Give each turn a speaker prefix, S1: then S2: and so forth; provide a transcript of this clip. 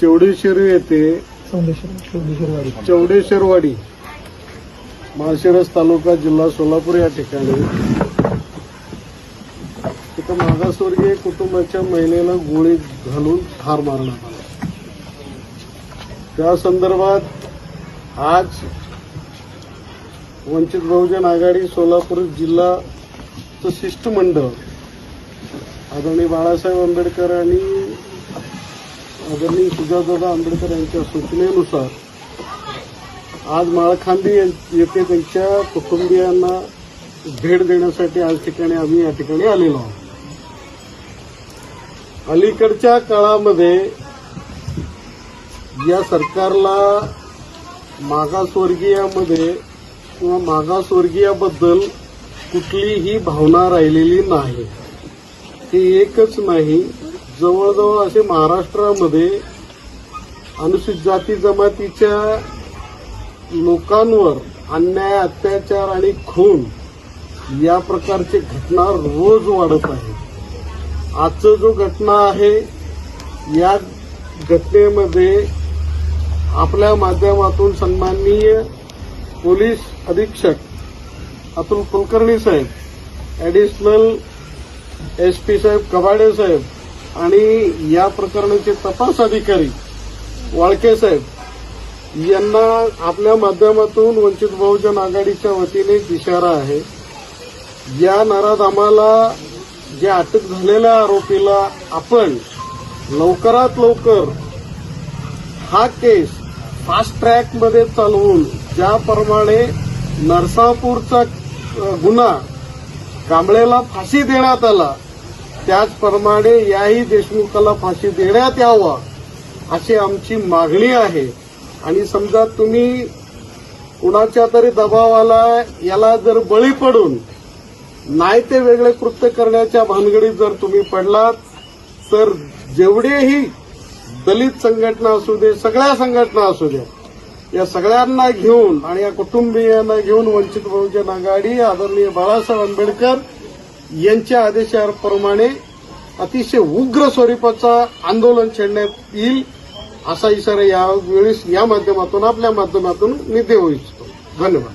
S1: चौडेश्वरी येथे चौडेश्वरवाडी माळशिरस तालुका जिल्हा सोलापूर या ठिकाणी तिथं मागासवर्गीय कुटुंबाच्या महिलेला गोळी घालून ठार मारण्यात आला। त्या संदर्भात आज वंचित बहुजन आघाडी सोलापूर जिल्हाचं शिष्टमंडळ आदरणीय बाळासाहेब आंबेडकर आणि आदरणीय सुजातदादा आंबेडकर यांच्या सूचनेनुसार आज माळखांदी येथे त्यांच्या कुटुंबियांना भेट देण्यासाठी आज ठिकाणी आम्ही या ठिकाणी आलेलो आहोत। अलीकडच्या काळामध्ये या सरकारला मागासवर्गीयामध्ये किंवा मागासवर्गीयाबद्दल कुठलीही भावना राहिलेली नाही। हे एकच नाही, जवळजवळ असे महाराष्ट्रामध्ये अनुसूचित जाती जमातीच्या लोकांवर अन्याय, अत्याचार आणि खून या प्रकारची घटना रोज वाढत आहे। आजचं जो घटना आहे या घटनेमध्ये आपल्या माध्यमातून सन्माननीय पोलीस अधीक्षक अतुल कुलकर्णी साहेब, ॲडिशनल SP साहेब कबाडे साहेब आणि या प्रकरणाचे तपास अधिकारी वाळके साहेब यांना आपल्या माध्यमातून वंचित बहुजन आघाडीच्या वतीने इशारा आहे। या नराधमाला, ज्या अटक झालेल्या आरोपीला आपण लवकरात लवकर हा केस फास्ट ट्रॅकमध्ये चालवून ज्याप्रमाणे नरसापूरचा गुन्हा कांबळेला फाशी देण्यात आला त्याचप्रमाणे याही देशमुखाला फाशी देण्यात यावा अशी आमची मागणी आहे। आणि समजा तुम्ही कुणाच्या तरी दबावाला याला जर बळी पडून नाही ते वेगळे कृत्य करण्याच्या भानगडीत जर तुम्ही पडलात तर जेवढेही दलित संघटना असू दे, सगळ्या संघटना असू द्या, या सगळ्यांना घेऊन आणि या कुटुंबियांना घेऊन वंचित बहुजन आघाडी आदरणीय बाळासाहेब आंबेडकर यांच्या आदेशाप्रमाणे अतिशय उग्र स्वरूपाचा आंदोलन छेडण्यात येईल असा इशारा यावेळी या माध्यमातून आपल्या माध्यमातून मी देऊ इच्छितो। धन्यवाद।